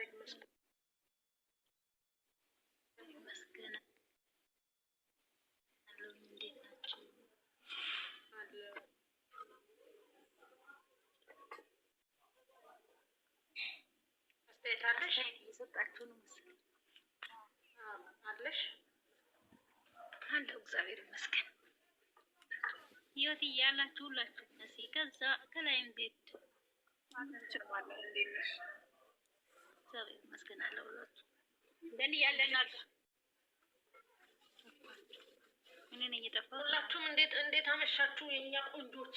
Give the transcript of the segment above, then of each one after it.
ይመስገን። እንዴት ናችሁ? አስተያየታለሽ እየሰጣችሁ ነው መሰለኝ። አለሽ አለው። እግዚአብሔር ይመስገን። ህይወት እያላችሁ ሁላችሁ ነሲ ከዛ ከላይም ቤት አንተማለ እንዴነሽ? እግዚአብሔር ይመስገን አለው። ሁላችሁ እንደኔ ያለናል። እኔ ነኝ የጠፋሁት። ሁላችሁም እንዴት አመሻችሁ የኛ ቆንጆች?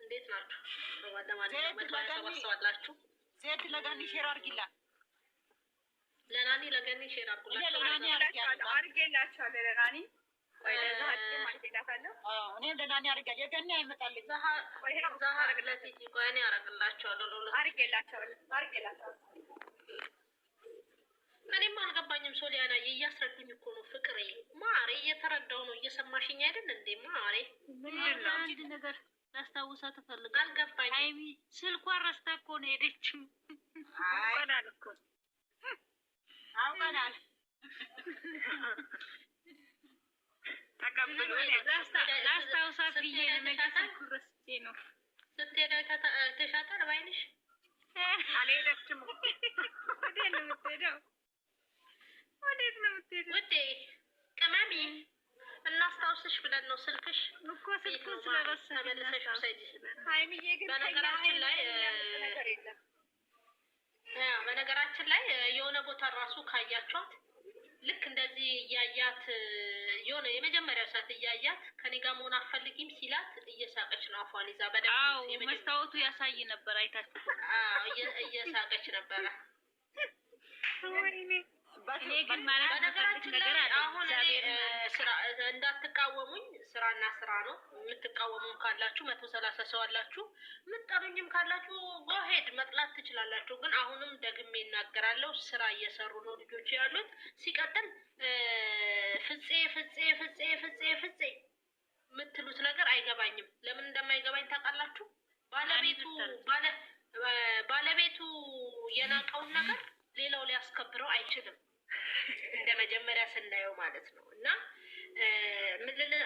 እንዴት ናችሁ? በማለማለት ተሰባስባላችሁ። ሴት ለጋኒ ሼር አርጊላት። ለናኒ ለገኒ ሼር አርጉላት። ለናኒ አርጌላችኋለሁ። ለናኒ ወይ ለዛ ማይላታለሁ። እኔ ለናኒ አርጋለሁ። የገኒ አይመጣልኝ። ዛሃ አርግላት እንጂ ቆይ እኔ አርግላችኋለሁ። አርጌላችኋለሁ። እኔም አልገባኝም። ሶሊያና እያስረዱኝ እኮ ነው። ፍቅሬ ማሬ እየተረዳው ነው። እየሰማሽኝ አይደል እንዴ? ማሬ ምንድነው አንድ ነገር ላስታውሳ ተፈልጋ አልገባኝ። አይሚ ስልኳን ረስታ እኮ ነው ሄደችው። አውቀናል እኮ አውቀናል። ተቀበሉ ላስታውሳት ብዬ ነው። ረስቼ ነው ስትሄድ ተሻታል ባይንሽ አልሄደችም። ወዴት ነው የምትሄደው? ውዴ ቅመሚ እናስታውስሽ ብለን ነው። ስልክሽ እኮ ስልኩን ስለረሳሽ ተመልሰሽ ውሰጂ። ሃይሚዬ ግን በነገራችን ላይ የሆነ ቦታ ራሱ ካያችኋት ልክ እንደዚህ እያያት የሆነ የመጀመሪያው ሰዓት እያያት ከኔ ጋር መሆን አትፈልጊም ሲላት እየሳቀች ነው አፏን ይዛ በደንብ መስታወቱ ያሳይ ነበር። አይታችሁ እየሳቀች ነበረ። እኔ ግን ማለት በነገራችን ላይ አሁን ስራ እንዳትቃወሙኝ፣ ስራና ስራ ነው። የምትቃወሙም ካላችሁ 130 ሰው አላችሁ። የምትጠሩኝም ካላችሁ ጎሄድ መጥላት ትችላላችሁ። ግን አሁንም ደግሜ እናገራለሁ፣ ስራ እየሰሩ ነው ልጆች ያሉት። ሲቀጥል ፍፄ የምትሉት ነገር አይገባኝም። ለምን እንደማይገባኝ ታውቃላችሁ? ባለቤቱ የናቀውን ነገር ሌላው ሊያስከብረው አይችልም። እንደ መጀመሪያ ስናየው ማለት ነው። እና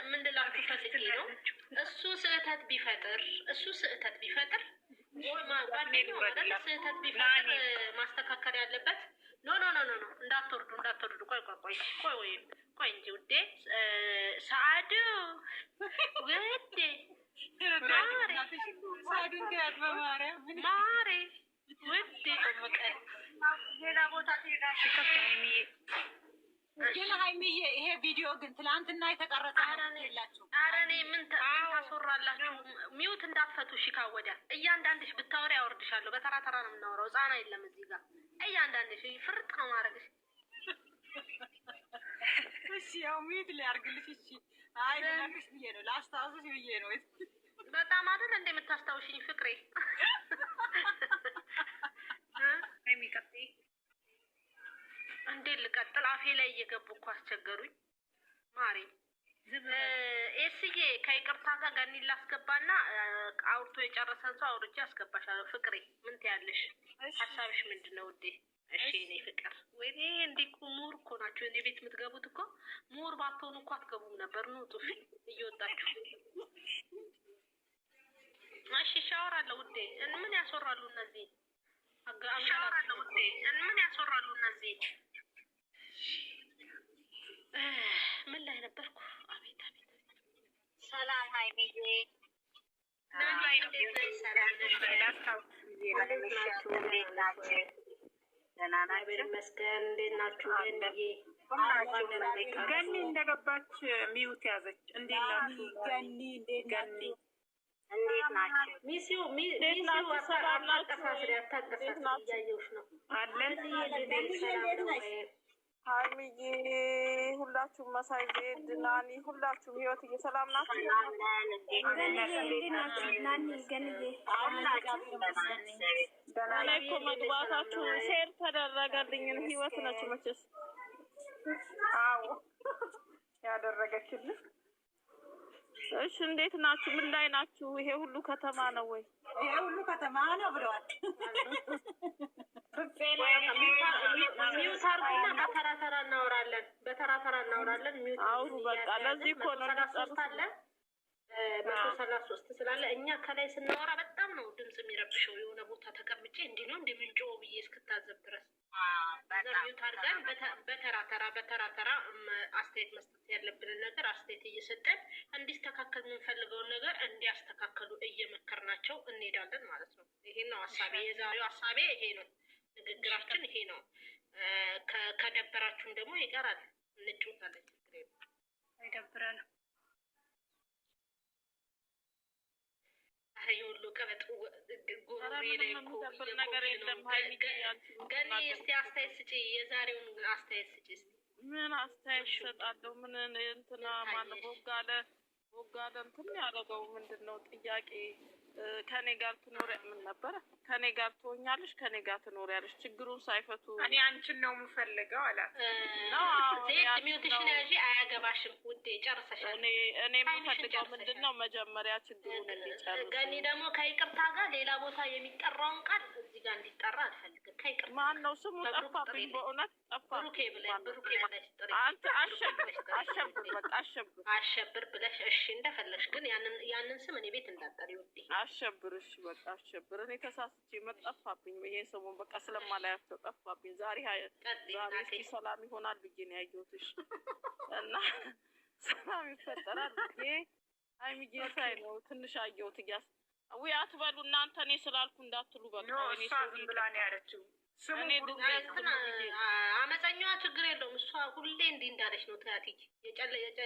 ምን ልላችሁ ፈልጌ ነው፣ እሱ ስህተት ቢፈጥር ጓደኛው አይደል? ስህተት ቢፈጥር ማስተካከል ያለበት ኖ እንዳትወርዱ። ቆይ እንጂ ውዴ፣ ሰዓዱ ውዴ፣ ማሬ ውዴ ሌላ ቦታ ትሄዳለሽ። ግን ሃይሚዬ ይሄ ቪዲዮ ግን ትላንትና የተቀረጸ አይደላችሁ? ኧረ እኔ ምን ታስወራላችሁ? ሚውት እንዳትፈቱ። እሺ ካወዲያ እያንዳንድሽ ብታወሪ አወርድሻለሁ። በተራ ተራ ነው የምናወራው። ህጻና የለም እዚህ ጋር። እያንዳንድሽ ፍርጥ ነው ማድረግሽ። እሺ ያው ሚውት ሊያርግልሽ። እሺ አይ ለናፍሽ ብዬ ነው ላስታውስሽ ብዬ ነው። በጣም አይደል እንደ የምታስታውሽኝ ፍቅሬ። እንዴት ልቀጥል? አፌ ላይ እየገቡ እኮ አስቸገሩኝ። ማሪ ኤስዬ ከይቅርታ ጋር ገኒ ላስገባና አውርቶ የጨረሰን ሰው አውርቼ አስገባሻለሁ። ፍቅሬ ምን ትያለሽ? ሀሳብሽ ምንድን ነው ውዴ? እሺ እኔ ፍቅር ወይኔ እንዲህ እኮ ምሁር እኮ ናቸው። እኔ ቤት የምትገቡት እኮ ምሁር ባትሆኑ እኮ አትገቡም ነበር። ኑ ጡፊ እየወጣችሁ። እሺ ሻወራለሁ ውዴ። ምን ያስወራሉ እነዚህ? ሻወራለሁ ውዴ። ምን ያስወራሉ እነዚህ? ምን ላይ ነበርኩ? አቤት ሰላም ሃይሚዬ፣ ገኒ እንደገባች ሚውት ያዘች። እንዴት ናችሁ? ገኒ እንዴት ናችሁ? ሚሲው አታቀሳስሪያታቀሳስያየውሽ ነው አለን። ሃይሚዬ ሁላችሁም መሳይ ዜድ ናኒ ሁላችሁም ህይወት እየሰላም ናችሁ? ደህና እኮ መግባታችሁ ሼር ተደረገልኝ። ህይወት ነች መቼስ። አዎ ያደረገችልኝ። እሺ እንዴት ናችሁ? ምን ላይ ናችሁ? ይሄ ሁሉ ከተማ ነው ወይ? ይሄ ሁሉ ከተማ ነው ብለዋል። ፍፄ ተራ እናወራለን። አውሩ በቃ። ለዚህ እኮ ነው አለ 133 ስላለ እኛ ከላይ ስናወራ በጣም ነው ድምጽ የሚረብሸው። የሆነ ቦታ ተቀምጬ እንዲህ ነው እንደምንጮ ብዬ እስክታዘብ ድረስ ሚዩት አድርገን በተራ ተራ አስተያየት መስጠት ያለብንን ነገር አስተያየት እየሰጠን እንዲስተካከል የምንፈልገውን ነገር እንዲያስተካከሉ እየመከርናቸው እንሄዳለን ማለት ነው። ይሄ ነው ሀሳቤ። የዛሬው ሀሳቤ ይሄ ነው። ንግግራችን ይሄ ነው። ከደበራችሁም ደግሞ ይቀራል፣ እንጫወታለን። ችግር የለም፣ አይደብረንም። የሁሉ ቀበጥ ጎሮሬ ላይ ነገር የለም። ገኒ እስቲ አስተያየት ስጪ፣ የዛሬውን አስተያየት ስጪ እስቲ። ምን አስተያየት እሰጣለሁ? ምን እንትና ማነው ቦጋለ እንትን ያደረገው ምንድን ነው? ጥያቄ ከኔ ጋር ትኖሪያ ምን ነበረ? ከኔ ጋር ትሆኛለሽ፣ ከኔ ጋር ትኖሪያለሽ፣ ችግሩን ሳይፈቱ እኔ አንቺን ነው የምፈልገው አላት። ዜድ ሚውትሽን ያዢ፣ አያገባሽም ውዴ፣ ጨርሰሻል። እኔ የምፈልገው ምንድን ነው መጀመሪያ ችግሩን እንዲጨርስ። ገኒ ደግሞ ከይቅርታ ጋር ሌላ ቦታ የሚጠራውን ቃል እዚህ ጋር እንዲጠራ አልፈልግም። ከይቅርታ ማን ነው ስሙ? ጠፋብኝ፣ በእውነት ጠፋ። ብሩኬ ብለሽ ጥሪ። አንተ አሸብር በቃ አሸብር ብለሽ እሺ፣ እንደፈለሽ ግን ያንን ስም እኔ ቤት እንዳጠሪ ውዴ። አሸብር እሺ፣ በቃ አሸብር። እኔ ተሳስቼ መጠፋብኝ። ይሄ ሰሞን በቃ ስለማላያቸው ጠፋብኝ። ዛሬ እስኪ ሰላም ይሆናል ብዬ ነው ያየሁትሽ እና ሰላም ይፈጠራል ብዬ ሀይሚዬ ሳይ ነው ትንሽ አየሁት። ውይ አትበሉ እናንተ፣ እኔ ስላልኩ እንዳትሉ በቃ። እሷ ዝም ብላ ነው ያለችው። አመፀኛዋ ችግር የለውም። እሷ ሁሌ እንዲህ እንዳለች ነው። ትያቲጅ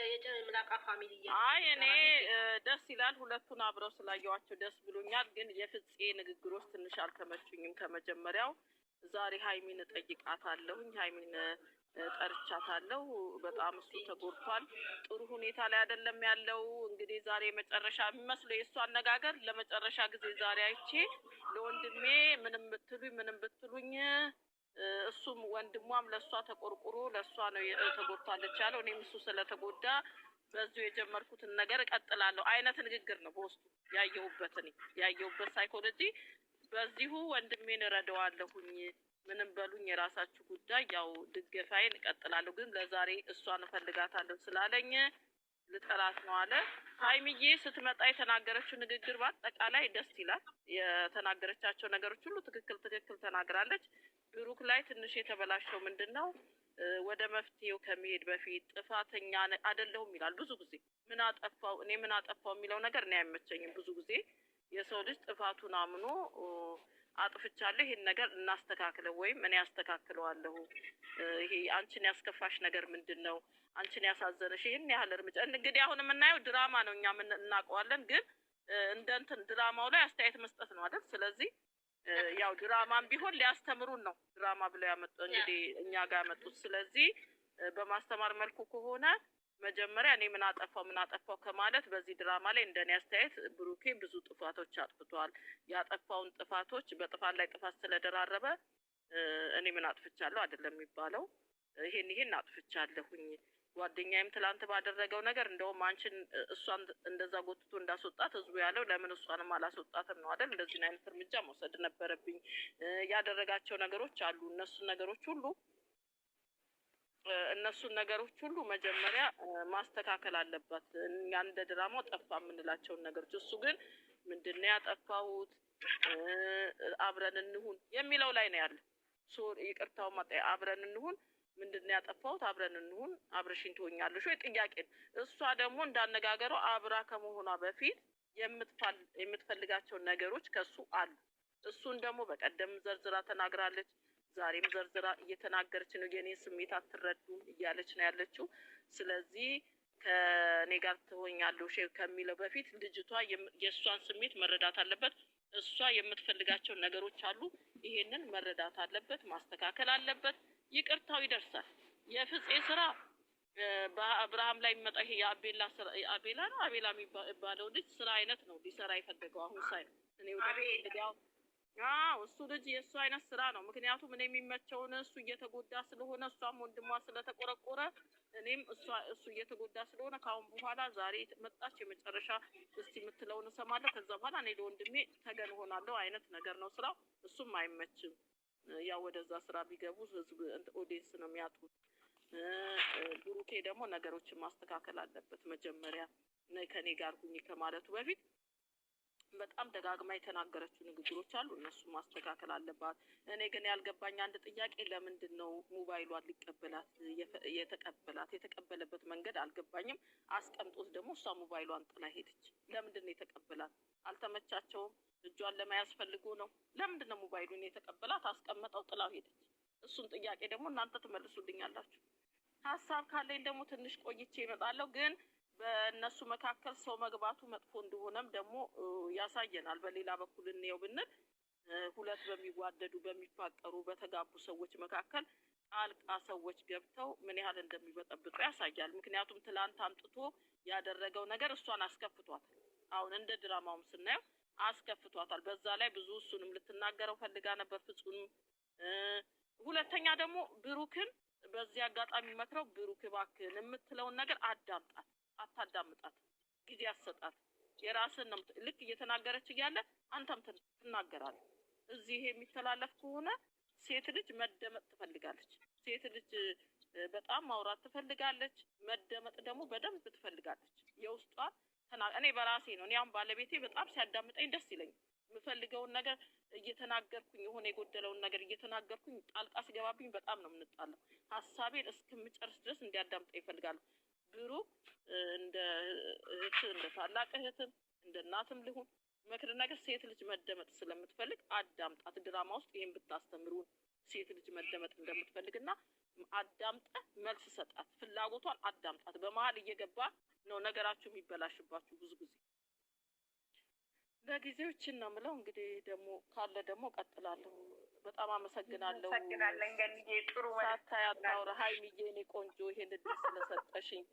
የጨምላቃ ፋሚሊ አይ እኔ ደስ ይላል። ሁለቱን አብረው ስላየዋቸው ደስ ብሎኛል። ግን የፍፄ ንግግሮች ትንሽ አልተመቹኝም ከመጀመሪያው። ዛሬ ሀይሚን እጠይቃታለሁኝ። ሀይሚን ጠርቻታለሁ። በጣም እሱ ተጎድቷል። ጥሩ ሁኔታ ላይ አይደለም ያለው። እንግዲህ ዛሬ መጨረሻ የሚመስለው የእሱ አነጋገር ለመጨረሻ ጊዜ ዛሬ አይቼ ለወንድሜ ምንም ብትሉኝ እሱም ወንድሟም ለእሷ ተቆርቁሮ ለእሷ ነው ተጎድቷለች ያለው። እኔም እሱ ስለተጎዳ በዚሁ የጀመርኩትን ነገር እቀጥላለሁ አይነት ንግግር ነው በውስጡ ያየሁበት ሳይኮሎጂ። በዚሁ ወንድሜን እረዳዋለሁኝ፣ ምንም በሉኝ የራሳችሁ ጉዳይ፣ ያው ድገፋዬን እቀጥላለሁ። ግን ለዛሬ እሷን እፈልጋታለሁ ስላለኝ ልጠላት ነው አለ። ሀይሚዬ ስትመጣ የተናገረችው ንግግር በአጠቃላይ ደስ ይላል። የተናገረቻቸው ነገሮች ሁሉ ትክክል ተናግራለች። ብሩክ ላይ ትንሽ የተበላሸው ምንድን ነው? ወደ መፍትሄው ከመሄድ በፊት ጥፋተኛ አይደለሁም ይላል ብዙ ጊዜ። ምን አጠፋው የሚለው ነገር እኔ አይመቸኝም። ብዙ ጊዜ የሰው ልጅ ጥፋቱን አምኖ አጥፍቻለሁ፣ ይሄን ነገር እናስተካክለው ወይም እኔ አስተካክለዋለሁ፣ ይሄ አንቺን ያስከፋሽ ነገር ምንድን ነው? አንቺን ያሳዘነሽ ይሄን ያህል እርምጃ። እንግዲህ አሁን የምናየው ድራማ ነው፣ እኛ እናውቀዋለን። ግን እንደ እንትን ድራማው ላይ አስተያየት መስጠት ነው አይደል? ስለዚህ ያው ድራማም ቢሆን ሊያስተምሩን ነው ድራማ ብለው ያመጡ እንግዲህ እኛ ጋር ያመጡት። ስለዚህ በማስተማር መልኩ ከሆነ መጀመሪያ እኔ ምን አጠፋው ከማለት በዚህ ድራማ ላይ እንደኔ አስተያየት ብሩኬ ብዙ ጥፋቶች አጥፍቷል። ያጠፋውን ጥፋቶች በጥፋት ላይ ጥፋት ስለደራረበ እኔ ምን አጥፍቻለሁ አይደለም የሚባለው። ይሄን አጥፍቻለሁኝ። ጓደኛዬም ትላንት ባደረገው ነገር እንደውም አንቺን እሷን እንደዛ ጎትቶ እንዳስወጣት ህዝቡ ያለው ለምን እሷንም አላስወጣትም ነው አይደል? እንደዚህ አይነት እርምጃ መውሰድ ነበረብኝ። ያደረጋቸው ነገሮች አሉ። እነሱን ነገሮች ሁሉ መጀመሪያ ማስተካከል አለባት። እኛ እንደ ድራማው ጠፋ የምንላቸውን ነገሮች እሱ ግን ምንድነው ያጠፋሁት አብረን እንሁን የሚለው ላይ ነው ያለ። ይቅርታው ማጣይ አብረን እንሁን ምንድነው ያጠፋሁት አብረን እንሁን አብረሽኝ ትሆኛለሽ ወይ ጥያቄ። እሷ ደግሞ እንዳነጋገረው አብራ ከመሆኗ በፊት የምትፈልጋቸው ነገሮች ከሱ አሉ። እሱን ደግሞ በቀደም ዘርዝራ ተናግራለች። ዛሬም ዘርዝራ እየተናገረች ነው። የኔ ስሜት አትረዱም እያለች ነው ያለችው። ስለዚህ ከኔ ጋር ትሆኛለሽ ከሚለው በፊት ልጅቷ የእሷን ስሜት መረዳት አለበት። እሷ የምትፈልጋቸው ነገሮች አሉ። ይሄንን መረዳት አለበት፣ ማስተካከል አለበት። ይቅርታው ይደርሳል። የፍፄ ስራ በአብርሃም ላይ የሚመጣ ይሄ አቤላ የሚባለው ልጅ ስራ አይነት ነው ሊሰራ የፈለገው አሁን ሳይ እኔ እሱ ልጅ የእሱ አይነት ስራ ነው። ምክንያቱም እኔ የሚመቸውን እሱ እየተጎዳ ስለሆነ እሷም ወንድሟ ስለተቆረቆረ እኔም እሱ እየተጎዳ ስለሆነ ከአሁን በኋላ ዛሬ መጣች የመጨረሻ እስቲ የምትለውን እሰማለሁ። ከዛ በኋላ እኔ ለወንድሜ ተገን ሆናለሁ አይነት ነገር ነው ስራው። እሱም አይመችም። ያው ወደዛ ስራ ቢገቡ ህዝብ ኦዲየንስ ነው የሚያጡት። ብሩኬ ደግሞ ነገሮችን ማስተካከል አለበት። መጀመሪያ ከኔ ጋር ሁኚ ከማለቱ በፊት በጣም ደጋግማ የተናገረችው ንግግሮች አሉ። እነሱ ማስተካከል አለባት። እኔ ግን ያልገባኝ አንድ ጥያቄ፣ ለምንድን ነው ሞባይሏን ሊቀበላት የተቀበለበት መንገድ አልገባኝም። አስቀምጦት ደግሞ እሷ ሞባይሏን ጥላ ሄደች። ለምንድን ነው የተቀበላት? አልተመቻቸውም? እጇን ለመያዝ ፈልጎ ነው? ለምንድን ነው ሞባይሉን የተቀበላት? አስቀመጠው፣ ጥላው ሄደች። እሱን ጥያቄ ደግሞ እናንተ ትመልሱልኛላችሁ። ሀሳብ ካለኝ ደግሞ ትንሽ ቆይቼ እመጣለሁ። ግን በእነሱ መካከል ሰው መግባቱ መጥፎ እንደሆነም ደግሞ ያሳየናል። በሌላ በኩል እንየው ብንል ሁለት በሚዋደዱ በሚፋቀሩ በተጋቡ ሰዎች መካከል ጣልቃ ሰዎች ገብተው ምን ያህል እንደሚበጠብጡ ያሳያል። ምክንያቱም ትላንት አምጥቶ ያደረገው ነገር እሷን አስከፍቷታል። አሁን እንደ ድራማውም ስናየው አስከፍቷታል። በዛ ላይ ብዙ እሱንም ልትናገረው ፈልጋ ነበር ፍጹም። ሁለተኛ ደግሞ ብሩክን በዚህ አጋጣሚ መክረው፣ ብሩክ እባክህን የምትለውን ነገር አዳምጣት፣ አታዳምጣት፣ ጊዜ አሰጣት። የራስን ነው ልክ እየተናገረች እያለ አንተም ትናገራለህ። እዚህ የሚተላለፍ ከሆነ ሴት ልጅ መደመጥ ትፈልጋለች። ሴት ልጅ በጣም ማውራት ትፈልጋለች። መደመጥ ደግሞ በደንብ ትፈልጋለች። የውስጧን እኔ በራሴ ነው። እኔ አሁን ባለቤቴ በጣም ሲያዳምጠኝ ደስ ይለኛል። የምፈልገውን ነገር እየተናገርኩኝ የሆነ የጎደለውን ነገር እየተናገርኩኝ ጣልቃ ሲገባብኝ በጣም ነው የምንጣለው። ሀሳቤን እስከምጨርስ ድረስ እንዲያዳምጠ ይፈልጋሉ። ብሩክ እንደ እህት እንደ ታላቅ እህትም እንደ እናትም ልሁን መክር ነገር ሴት ልጅ መደመጥ ስለምትፈልግ አዳምጣት። ድራማ ውስጥ ይሄን ብታስተምሩን ሴት ልጅ መደመጥ እንደምትፈልግና አዳምጠ መልስ ሰጣት። ፍላጎቷን አዳምጣት። በመሀል እየገባ ነው ነገራችሁ የሚበላሽባችሁ ብዙ ጊዜ። ለጊዜው እችን ነው የምለው። እንግዲህ ደግሞ ካለ ደግሞ ቀጥላለሁ። በጣም አመሰግናለሁ። አመሰግናለሁ። እንግዲህ ጥሩ ሳታያታውራ ሀይሚዬ፣ እኔ ቆንጆ ይሄን እድል ስለሰጠሽኝ